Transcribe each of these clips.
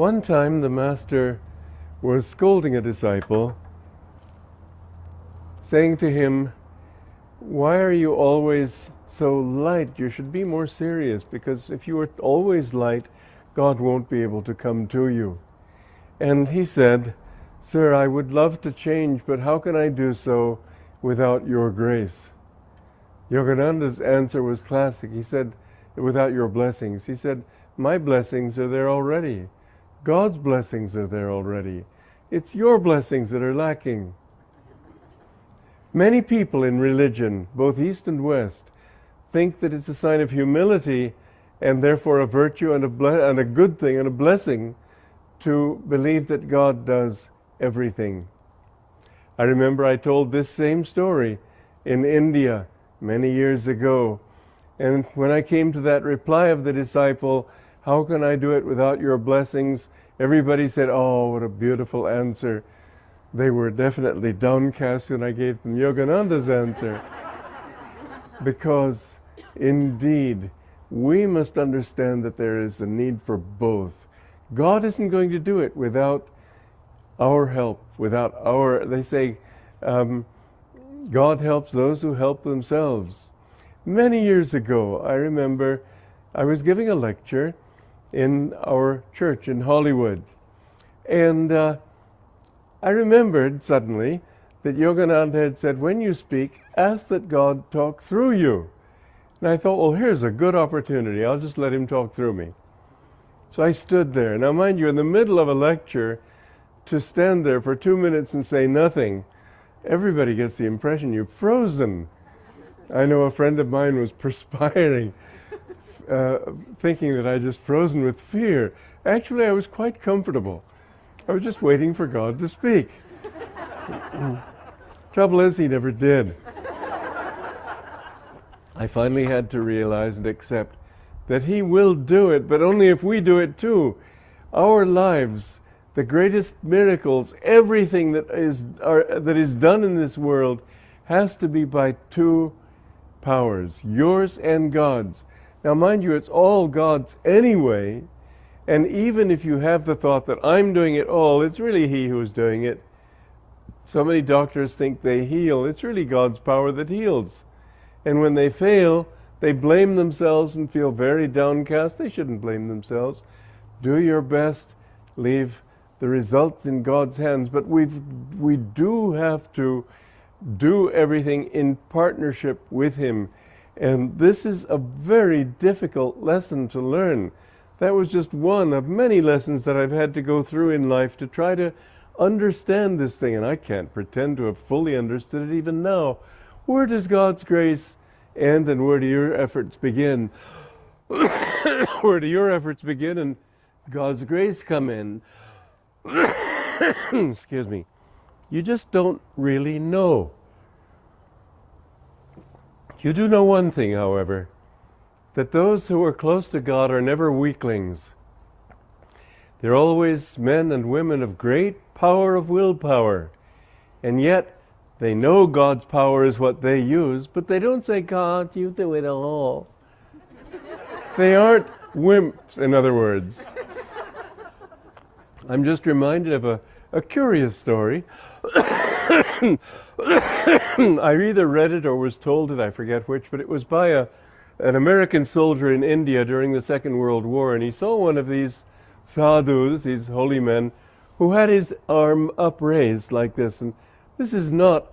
One time the master was scolding a disciple, saying to him, "Why are you always so light? You should be more serious, because if you are always light, God won't be able to come to you." And he said, "Sir, I would love to change, but how can I do so without your grace?" Yogananda's answer was classic. He said, "Without your blessings." He said, "My blessings are there already. God's blessings are there already. It's your blessings that are lacking." Many people in religion, both East and West, think that it's a sign of humility and therefore a virtue and a good thing and a blessing to believe that God does everything. I remember I told this same story in India many years ago, and when I came to that reply of the disciple, "How can I do it without your blessings?" everybody said, "Oh, what a beautiful answer." They were definitely downcast when I gave them Yogananda's answer. Because indeed, we must understand that there is a need for both. God isn't going to do it without our help, without our, they say, God helps those who help themselves. Many years ago, I remember I was giving a lecture in our church in Hollywood. And I remembered suddenly that Yogananda had said, "When you speak, ask that God talk through you." And I thought, well, here's a good opportunity. I'll just let him talk through me. So I stood there. Now, mind you, in the middle of a lecture, to stand there for 2 minutes and say nothing, everybody gets the impression you've frozen. I know a friend of mine was perspiring, thinking that I just frozen with fear. Actually, I was quite comfortable. I was just waiting for God to speak. Trouble is, he never did. I finally had to realize and accept that he will do it, but only if we do it too. Our lives, the greatest miracles, everything that is done in this world has to be by two powers, yours and God's. Now mind you, it's all God's anyway, and even if you have the thought that I'm doing it all, it's really he who's doing it. So many doctors think they heal. It's really God's power that heals. And when they fail, they blame themselves and feel very downcast. They shouldn't blame themselves. Do your best, leave the results in God's hands. But we do have to do everything in partnership with him. And this is a very difficult lesson to learn. That was just one of many lessons that I've had to go through in life to try to understand this thing. And I can't pretend to have fully understood it even now. Where does God's grace end and where do your efforts begin? Where do your efforts begin and God's grace come in? Excuse me. You just don't really know. You do know one thing, however, that those who are close to God are never weaklings. They're always men and women of great power of willpower, and yet they know God's power is what they use, but they don't say, "God, you do it all." They aren't wimps, in other words. I'm just reminded of a curious story. I either read it or was told it, I forget which, but it was by an American soldier in India during the Second World War, and he saw one of these sadhus, these holy men, who had his arm upraised like this. And this is not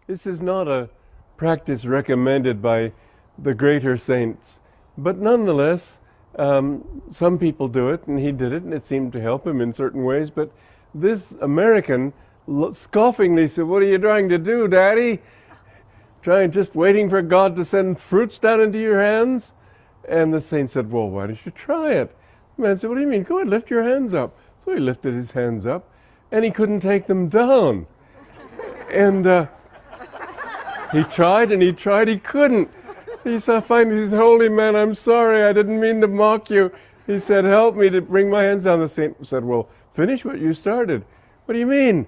this is not a practice recommended by the greater saints, but nonetheless, some people do it, and he did it, and it seemed to help him in certain ways. But this American scoffingly said, "What are you trying to do, Daddy? Just waiting for God to send fruits down into your hands?" And the saint said, "Well, why don't you try it?" The man said, "What do you mean? Go ahead, lift your hands up." So he lifted his hands up, and he couldn't take them down. And he tried, and he tried, he couldn't. He said, finally, he said, "Holy man, I'm sorry, I didn't mean to mock you." He said, "Help me to bring my hands down." The saint said, "Well, finish what you started." "What do you mean?"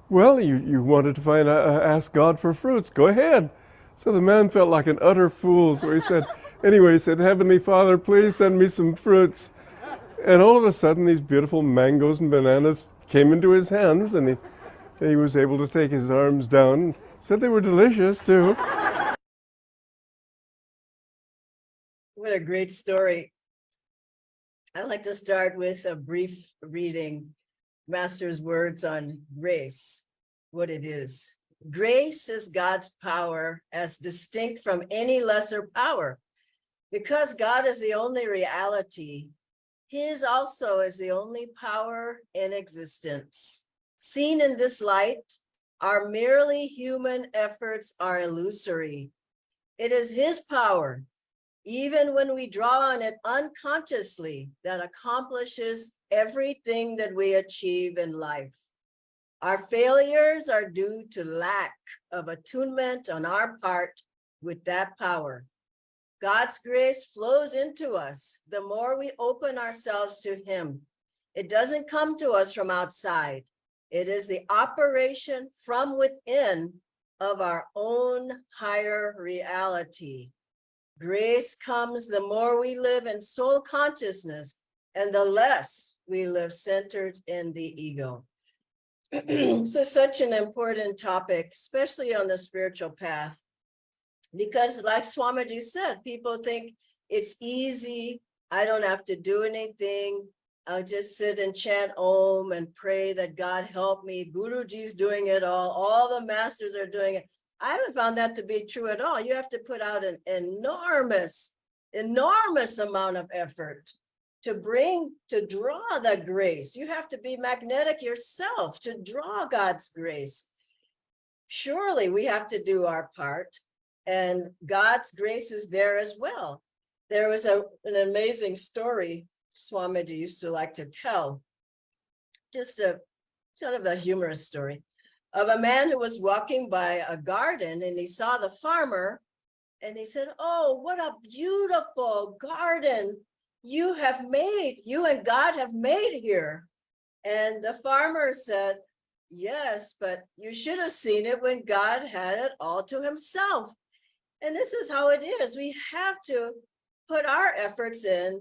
"Well, you wanted to ask God for fruits. Go ahead." So the man felt like an utter fool. So he said, "Heavenly Father, please send me some fruits." And all of a sudden, these beautiful mangoes and bananas came into his hands, and he was able to take his arms down. Said they were delicious too. What a great story. I'd like to start with a brief reading Master's words on grace, what it is. Grace is God's power as distinct from any lesser power. Because God is the only reality, His also is the only power in existence. Seen in this light, our merely human efforts are illusory. It is His power, even when we draw on it unconsciously, that accomplishes everything that we achieve in life. Our failures are due to lack of attunement on our part with that power. God's grace flows into us the more we open ourselves to Him. It doesn't come to us from outside. It is the operation from within of our own higher reality. Grace comes the more we live in soul consciousness and the less we live centered in the ego. This is such an important topic, especially on the spiritual path, because like Swamiji said, people think it's easy. I don't have to do anything. I'll just sit and chant Om and pray that God help me. Guruji's doing it all the masters are doing it. I haven't found that to be true at all. You have to put out an enormous amount of effort to draw the grace. You have to be magnetic yourself to draw God's grace. Surely we have to do our part, and God's grace is there as well. There was an amazing story Swamiji used to like to tell, just a sort of a humorous story, of a man who was walking by a garden and he saw the farmer and he said, "Oh, what a beautiful garden you and God have made here." And the farmer said, "Yes, but you should have seen it when God had it all to Himself." And this is how it is. We have to put our efforts in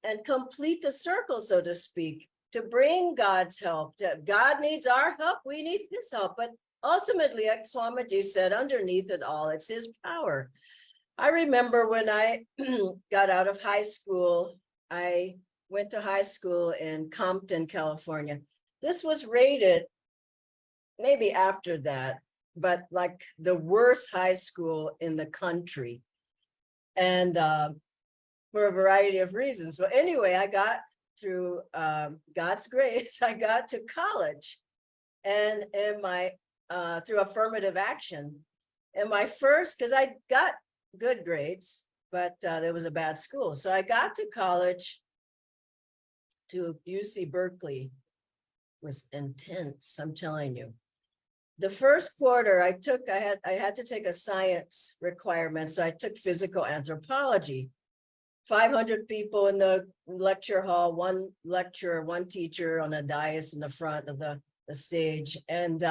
and complete the circle, so to speak, to bring God's help. God needs our help, we need His help. But ultimately, like Swamiji said, underneath it all, it's His power. I remember when I got out of high school, I went to high school in Compton, California. This was rated maybe after that, but like the worst high school in the country. And for a variety of reasons. So anyway, I got through God's grace, I got to college, and in my through affirmative action. And my first, because I got good grades, but there was a bad school. So I got to college, to UC Berkeley. It was intense, I'm telling you. The first quarter I had to take a science requirement, so I took physical anthropology. 500 people in the lecture hall, one lecturer, one teacher on a dais in the front of the stage. And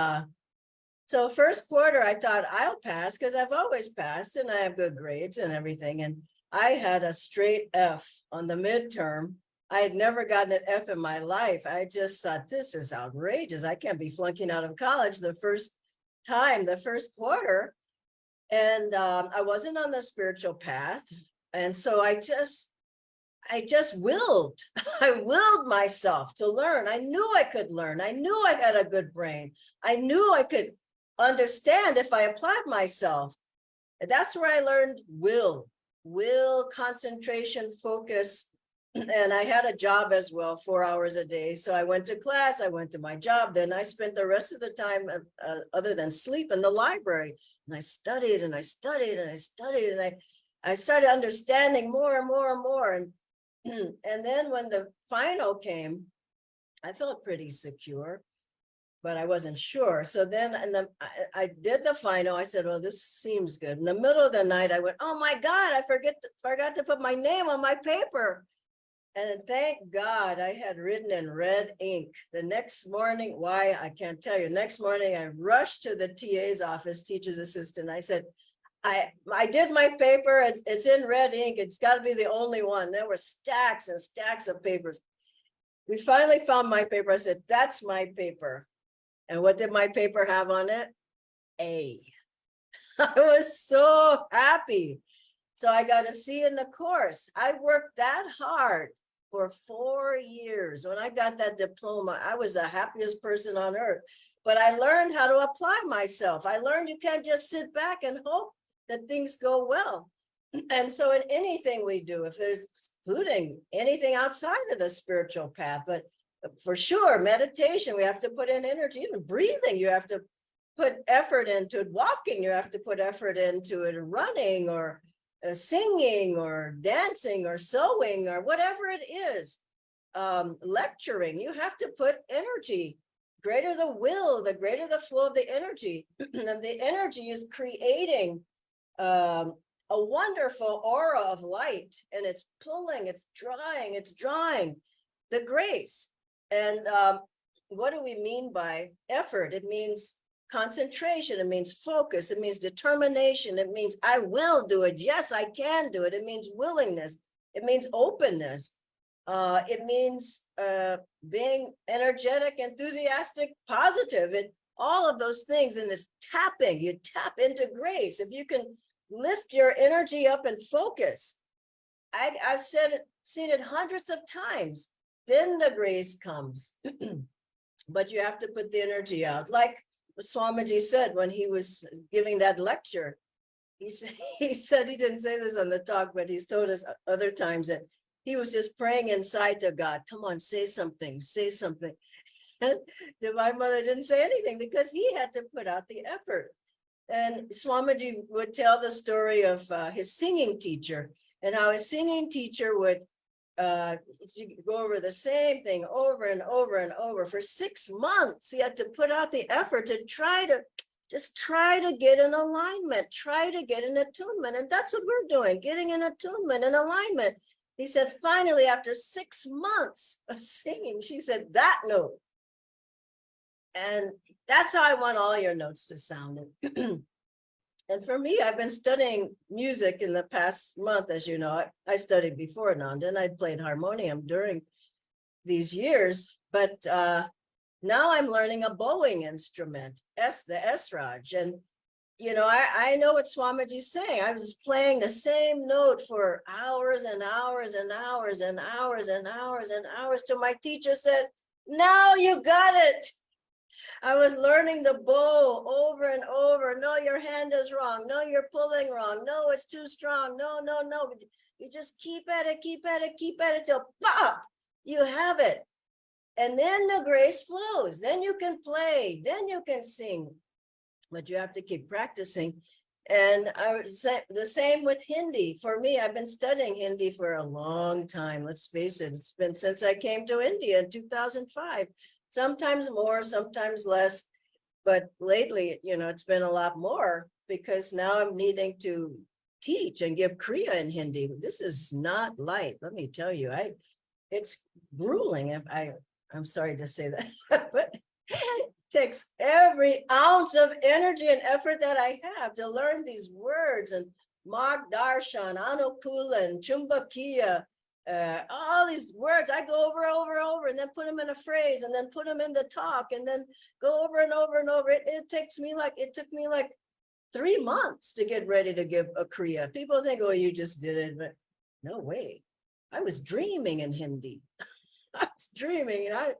so first quarter, I thought I'll pass because I've always passed and I have good grades and everything. And I had a straight F on the midterm. I had never gotten an F in my life. I just thought, this is outrageous. I can't be flunking out of college the first quarter. And I wasn't on the spiritual path. And so I just willed. I willed myself to learn. I knew I could learn. I knew I had a good brain. I knew I could understand if I applied myself. And that's where I learned will, concentration, focus. And I had a job as well, 4 hours a day. So I went to class, I went to my job. Then I spent the rest of the time, other than sleep, in the library. And I studied and I studied and I studied, and I started understanding more and more and more. And then when the final came, I felt pretty secure, but I wasn't sure. So then I did the final. I said, well, this seems good. In the middle of the night, I went, oh my God, I forgot to put my name on my paper. And thank God I had written in red ink. The next morning, why, I can't tell you. Next morning, I rushed to the TA's office, teacher's assistant. I said, I did my paper. It's in red ink. It's got to be the only one. There were stacks and stacks of papers. We finally found my paper. I said, that's my paper. And what did my paper have on it? A. I was so happy. So I got a C in the course. I worked that hard for 4 years. When I got that diploma, I was the happiest person on earth. But I learned how to apply myself. I learned you can't just sit back and hope that things go well. And so in anything we do, if there's, including anything outside of the spiritual path, but for sure, meditation, we have to put in energy. Even breathing, you have to put effort into it. Walking, you have to put effort into it. Running, or singing, or dancing, or sewing, or whatever it is. Lecturing, you have to put energy. Greater the will, the greater the flow of the energy. And the energy is creating a wonderful aura of light, and it's pulling, it's drawing the grace. And what do we mean by effort? It means concentration, it means focus, it means determination, it means I will do it. Yes, I can do it. It means willingness, it means openness. It means being energetic, enthusiastic, positive, and all of those things. And it's tapping, you tap into grace. If you can lift your energy up and focus, I've seen it hundreds of times, then the grace comes. But you have to put the energy out. Like Swamiji said when he was giving that lecture, he said, he didn't say this on the talk, but he's told us other times that he was just praying inside to God, come on, say something, say something. And Divine Mother didn't say anything because he had to put out the effort. And Swamiji would tell the story of his singing teacher, and how his singing teacher would go over the same thing over and over and over for 6 months. He had to put out the effort to try to get in alignment, try to get in attunement. And that's what we're doing, getting in attunement and alignment. He said, finally, after 6 months of singing, she said, that note. And that's how I want all your notes to sound. And for me, I've been studying music in the past month, as you know. I studied before Ananda, and I played harmonium during these years. But now I'm learning a bowing instrument, the Esraj. And you know, I know what Swamiji's saying. I was playing the same note for hours and hours and hours and hours and hours and hours till my teacher said, now you got it. I was learning the bow over and over. No, your hand is wrong. No, you're pulling wrong. No, it's too strong. No, no, no. You just keep at it, keep at it, keep at it till pop, you have it. And then the grace flows. Then you can play. Then you can sing. But you have to keep practicing. And the same with Hindi. For me, I've been studying Hindi for a long time. Let's face it, it's been since I came to India in 2005. Sometimes more, sometimes less. But lately, you know, it's been a lot more because now I'm needing to teach and give Kriya in Hindi. This is not light, let me tell you. It's grueling. I'm sorry to say that, but it takes every ounce of energy and effort that I have to learn these words and Marg Darshan, Anukulan, Chumbakiya, all these words. I go over, and then put them in a phrase, and then put them in the talk, and then go over and over and over. It took me like 3 months to get ready to give a Kriya. People think, oh, you just did it, but no way. I was dreaming in Hindi. I was dreaming, and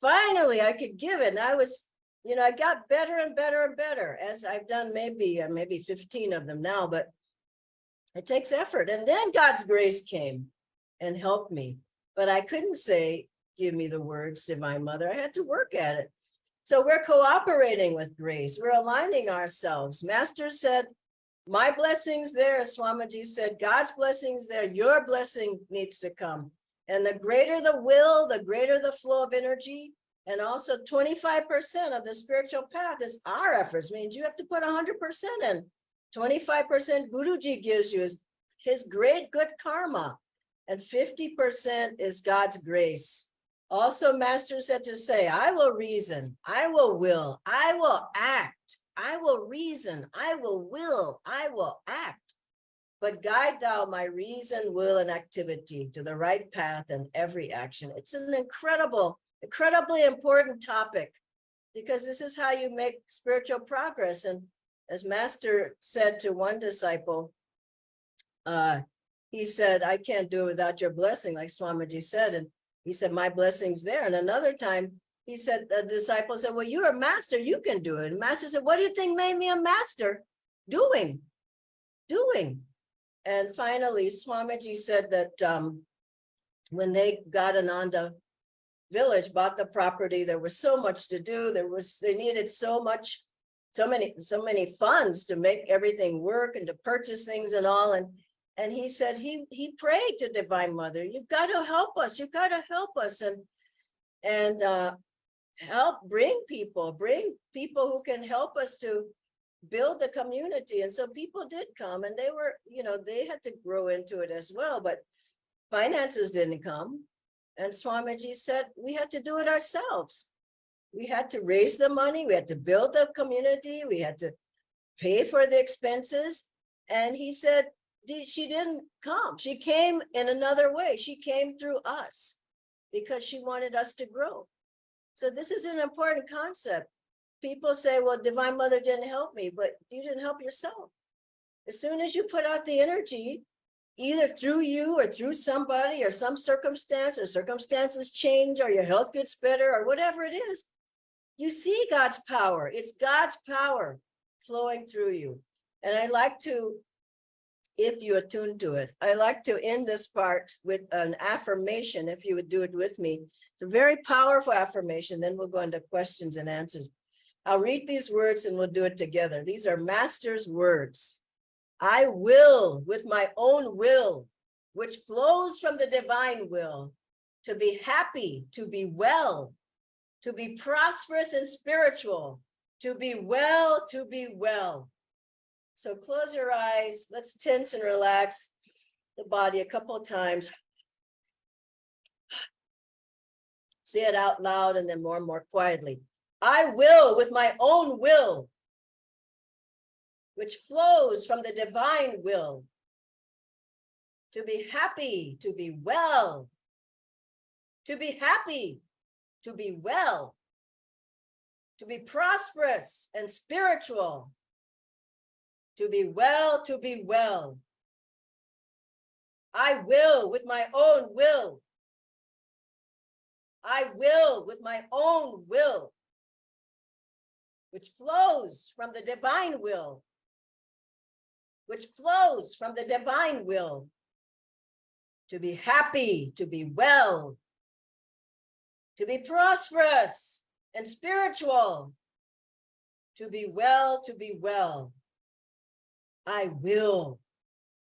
finally I could give it. And I was, you know, I got better and better and better as I've done maybe 15 of them now, but it takes effort. And then God's grace came and helped me. But I couldn't say, give me the words, Divine Mother. I had to work at it. So we're cooperating with grace. We're aligning ourselves. Master said, my blessings there, Swamiji said, God's blessings there, your blessing needs to come. And the greater the will, the greater the flow of energy. And also 25% of the spiritual path is our efforts. Means you have to put 100% in. 25% Guruji gives you is his great good karma. And 50% is God's grace. Also, Master said to say, I will reason, I will, I will act, I will reason, I will, I will act. but guide thou my reason, will, and activity to the right path and every action. It's an incredibly important topic, because this is how you make spiritual progress. And as Master said to one disciple, he said, I can't do it without your blessing, like Swamiji said. And he said, my blessing's there. And another time, he said, the disciple said, well, you're a master, you can do it. And Master said, what do you think made me a master? Doing. And finally, Swamiji said that when they got Ananda village, bought the property, there was so much to do. They needed so many funds to make everything work and to purchase things and all. And he said he prayed to Divine Mother, you've got to help us, and help bring people who can help us to build the community. And so people did come, and they were, they had to grow into it as well, but finances didn't come. And Swamiji said, we had to do it ourselves. We had to raise the money, we had to build the community, we had to pay for the expenses. And he said, she didn't come. She came in another way. She came through us because she wanted us to grow. So this is an important concept. People say, well, Divine Mother didn't help me, but you didn't help yourself. As soon as you put out the energy, either through you or through somebody or some circumstance, or circumstances change, or your health gets better, or whatever it is, you see God's power. It's God's power flowing through you. And I like to, if you attune to it, I like to end this part with an affirmation, if you would do it with me. It's a very powerful affirmation. Then we'll go into questions and answers. I'll read these words and we'll do it together. These are Master's words. I will, with my own will, which flows from the divine will, to be happy, to be well, to be prosperous and spiritual, to be well, to be well. So close your eyes. Let's tense and relax the body a couple of times. Say it out loud and then more and more quietly. I will, with my own will, which flows from the divine will, to be happy, to be well, to be happy, to be well, to be prosperous and spiritual, to be well, to be well. I will, with my own will. I will, with my own will, which flows from the divine will, which flows from the divine will, to be happy, to be well, to be prosperous and spiritual, to be well, to be well. I will,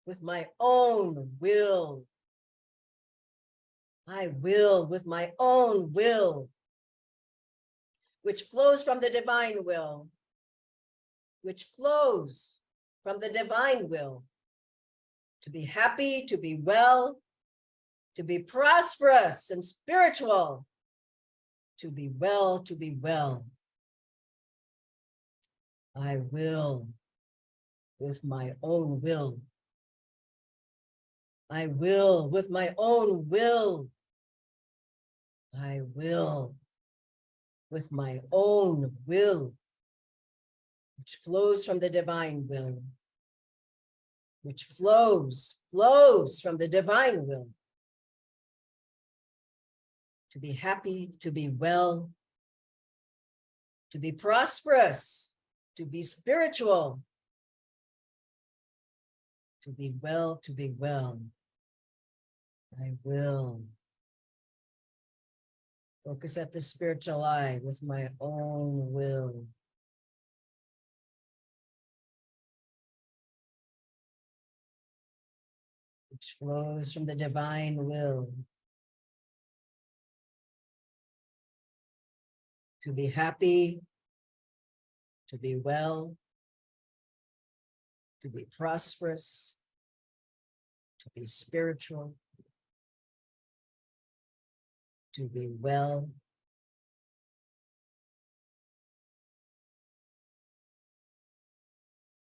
with my own will. I will, with my own will, which flows from the divine will, which flows from the divine will, to be happy, to be well, to be prosperous and spiritual, to be well, to be well. I will, with my own will. I will, with my own will. I will, with my own will, which flows from the divine will, which flows from the divine will, to be happy, to be well, to be prosperous, to be spiritual, to be well, to be well. I will. Focus at the spiritual eye with my own will. Which flows from the divine will. To be happy, to be well, to be prosperous, to be spiritual, to be well,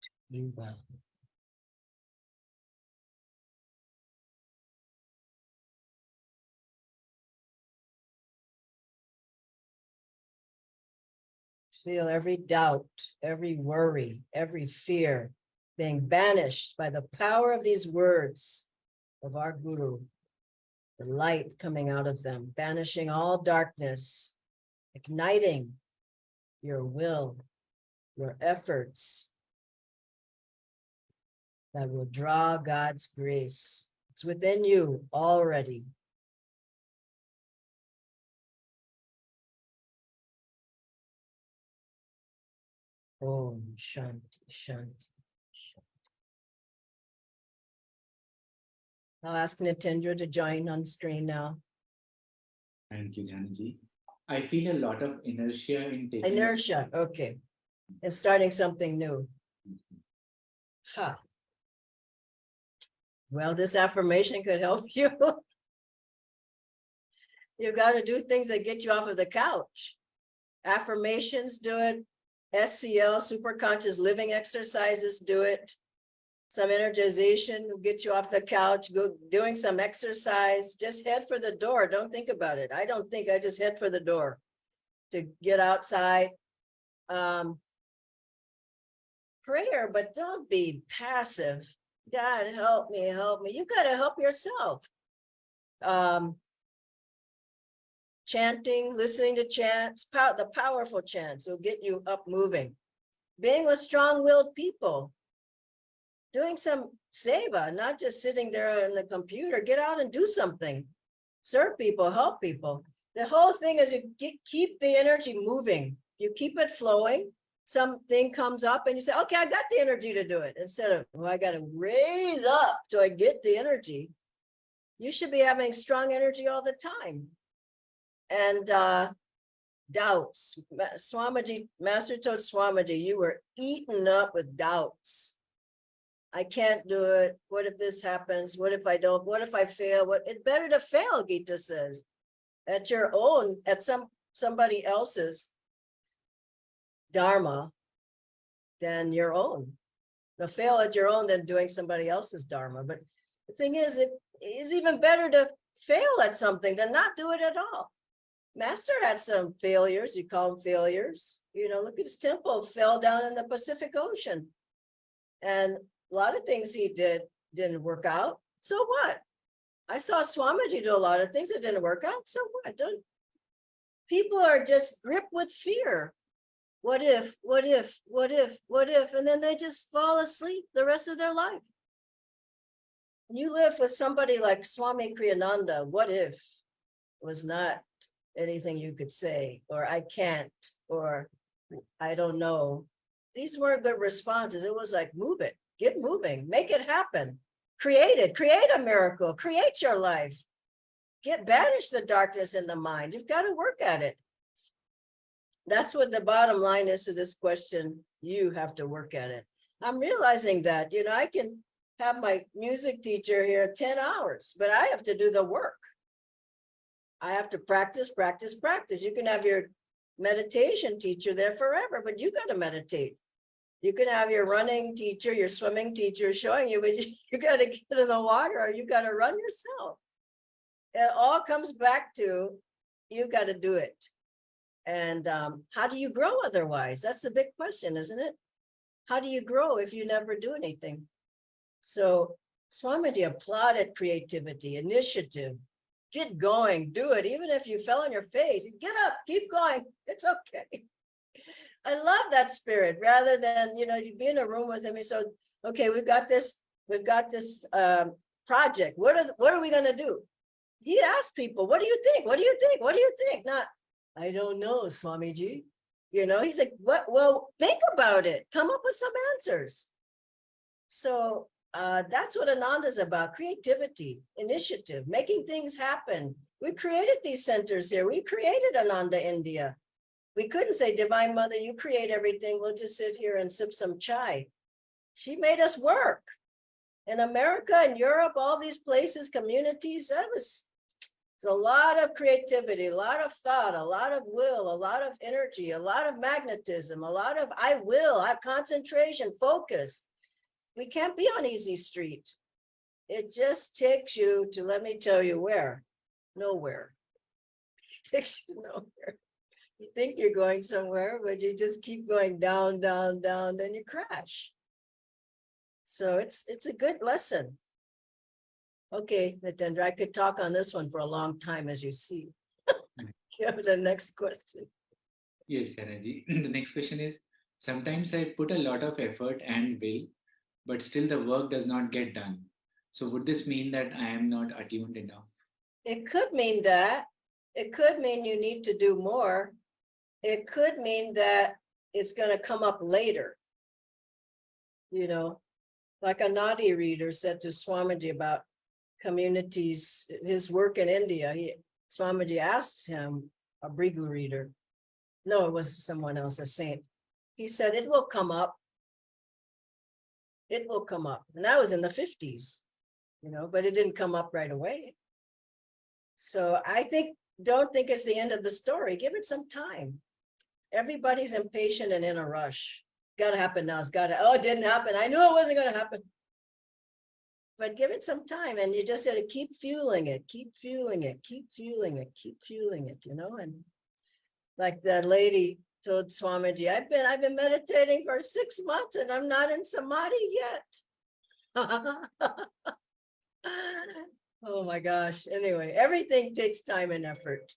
to be well. Feel every doubt, every worry, every fear being banished by the power of these words of our Guru, the light coming out of them, banishing all darkness, igniting your will, your efforts that will draw God's grace. It's within you already. Om Shanti, Shanti. I'll ask Nitendra to join on screen now. Thank you, Janaji. I feel a lot of inertia in taking. Inertia, okay. And starting something new. Ha. Well, this affirmation could help you. You got to do things that get you off of the couch. Affirmations do it. SCL, superconscious living exercises do it. Some energization will get you off the couch, go doing some exercise, just head for the door. Don't think about it. I don't think, I just head for the door to get outside. Prayer, but don't be passive. God, help me, help me. You got to help yourself. Chanting, listening to chants, the powerful chants will get you up moving. Being with strong-willed people. Doing some seva, not just sitting there on the computer. Get out and do something. Serve people, help people. The whole thing is you keep the energy moving. You keep it flowing. Something comes up and you say, okay, I got the energy to do it. Instead of, well, I got to raise up so I get the energy. You should be having strong energy all the time. And doubts. Swamiji, Master told Swamiji, you were eaten up with doubts. I can't do it. What if this happens? What if I don't? What if I fail? It's better to fail, Gita says, at your own, at somebody else's dharma than your own. To fail at your own than doing somebody else's dharma. But the thing is, it is even better to fail at something than not do it at all. Master had some failures. You call them failures. You know, look at his temple, fell down in the Pacific Ocean. And a lot of things he did didn't work out. So what? I saw Swamiji do a lot of things that didn't work out. So what? People are just gripped with fear. What if, what if, what if, what if? And then they just fall asleep the rest of their life. You live with somebody like Swami Kriyananda, what if was not anything you could say, or I can't, or I don't know. These weren't good responses. It was like, move it, get moving, make it happen, create it, create a miracle, create your life, banish the darkness in the mind. You've got to work at it. That's what the bottom line is to this question. You have to work at it. I'm realizing that, you know, I can have my music teacher here 10 hours, but I have to do the work. I have to practice, practice, practice. You can have your meditation teacher there forever, but you got to meditate. You can have your running teacher, your swimming teacher showing you, but you got to get in the water or you got to run yourself. It all comes back to, you've got to do it. And how do you grow otherwise? That's the big question, isn't it? How do you grow if you never do anything? So Swamiji applauded creativity, initiative. Get going, do it. Even if you fell on your face, get up, keep going. It's okay. I love that spirit rather than, you know, you be in a room with him. And so, okay, we've got this project. What are we going to do? He asked people, what do you think? What do you think? What do you think? Not, I don't know, Swamiji. You know, he's like, what? Well, think about it. Come up with some answers. So that's what Ananda is about, creativity, initiative, making things happen. We created these centers here. We created Ananda India. We couldn't say, Divine Mother, you create everything. We'll just sit here and sip some chai. She made us work. In America and Europe, all these places, communities, it's a lot of creativity, a lot of thought, a lot of will, a lot of energy, a lot of magnetism, a lot of I will, concentration, focus. We can't be on easy street. It just takes you to, let me tell you where, nowhere. It takes you nowhere. You think you're going somewhere, but you just keep going down, down, down, then you crash. So it's a good lesson. Okay, Natendra, I could talk on this one for a long time, as you see. You have the next question. Yes, Dhyanji. The next question is, sometimes I put a lot of effort and will, but still the work does not get done. So would this mean that I am not attuned enough? It could mean that. It could mean you need to do more. It could mean that it's going to come up later. You know, like a Nadi reader said to Swamiji about communities, his work in India. Swamiji asked him, a Brigu reader. No, it was someone else, a saint. He said, it will come up. It will come up. And that was in the 50s, you know, but it didn't come up right away. So I think, don't think it's the end of the story. Give it some time. Everybody's impatient and in a rush. Got to happen now. It's got to, oh, it didn't happen. I knew it wasn't going to happen. But give it some time, and you just got to keep fueling it, keep fueling it, keep fueling it, keep fueling it, you know. And like that lady told Swamiji, I've been meditating for 6 months and I'm not in samadhi yet. Oh my gosh. Anyway, everything takes time and effort.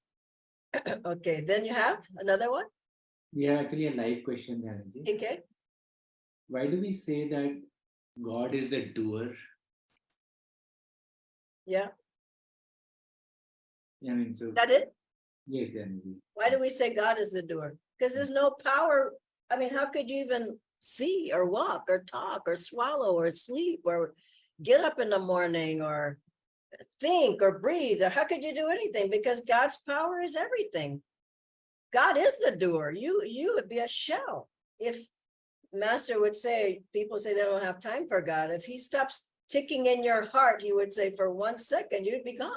Okay, then you have another one. We have actually a live question, Dhyanji. Okay. Why do we say that God is the doer? Yeah. I mean, so That it? yes, Dhyanji. Why do we say God is the doer? Because there's no power. I mean, how could you even see or walk or talk or swallow or sleep or get up in the morning or think or breathe? Or how could you do anything? Because God's power is everything. God is the doer. You would be a shell. If Master would say, people say they don't have time for God. If he stops ticking in your heart, he would say for 1 second, you'd be gone.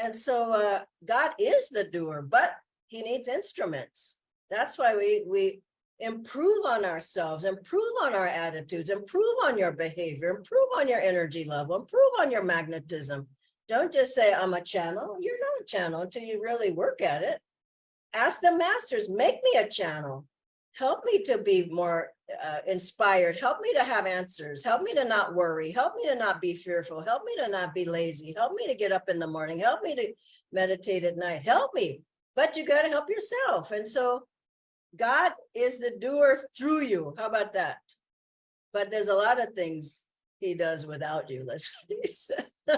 And so God is the doer, but he needs instruments. That's why we improve on ourselves, improve on our attitudes, improve on your behavior, improve on your energy level, improve on your magnetism. Don't just say, I'm a channel. You're not a channel until you really work at it. Ask the masters, make me a channel. Help me to be more inspired. Help me to have answers. Help me to not worry. Help me to not be fearful. Help me to not be lazy. Help me to get up in the morning. Help me to meditate at night. Help me. But you got to help yourself. And so God is the doer through you. How about that? But there's a lot of things he does without you. Let's face it.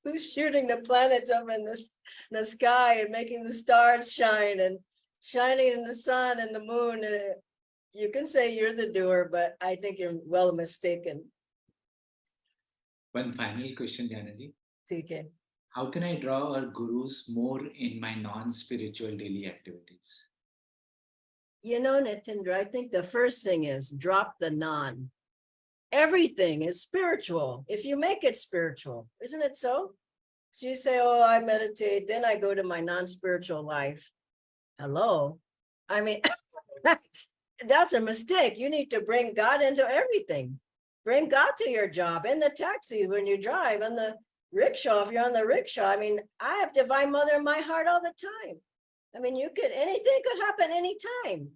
Who's shooting the planets up in the sky and making the stars shine and shining in the sun and the moon? You can say you're the doer, but I think you're well mistaken. One final question, Dhyanji. TK. How can I draw our gurus more in my non-spiritual daily activities? You know, Nitendra, I think the first thing is drop the non. Everything is spiritual. If you make it spiritual, isn't it so? So you say, oh, I meditate, then I go to my non-spiritual life. Hello. I mean, that's a mistake. You need to bring God into everything. Bring God to your job, in the taxi when you drive, on the rickshaw, if you're on the rickshaw. I mean, I have Divine Mother in my heart all the time. I mean, anything could happen anytime.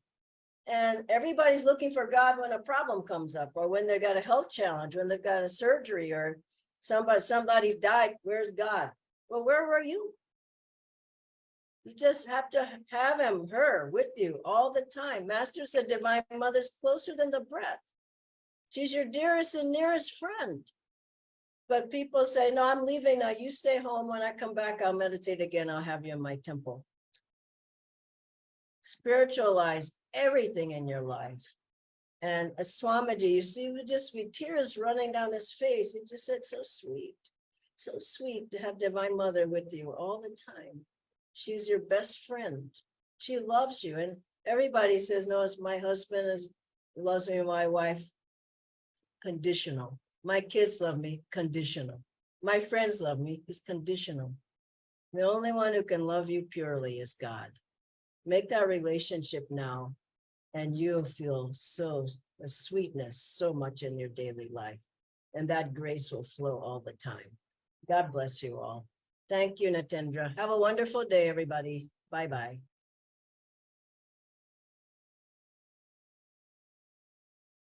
And everybody's looking for God when a problem comes up, or when they've got a health challenge, when they've got a surgery, or somebody's died. Where's God? Well, where were you? You just have to have him, her with you all the time. Master said Divine Mother's closer than the breath. She's your dearest and nearest friend. But people say, no, I'm leaving now. You stay home. When I come back, I'll meditate again. I'll have you in my temple. Spiritualize everything in your life. And a Swamiji, you see, would just be tears running down his face. He just said, so sweet to have Divine Mother with you all the time. She's your best friend. She loves you. And everybody says, no, it's my husband loves me, my wife. Conditional. My kids love me, conditional. My friends love me, is conditional. The only one who can love you purely is God. Make that relationship now, and you'll feel a sweetness so much in your daily life. And that grace will flow all the time. God bless you all. Thank you, Natendra. Have a wonderful day, everybody. Bye-bye.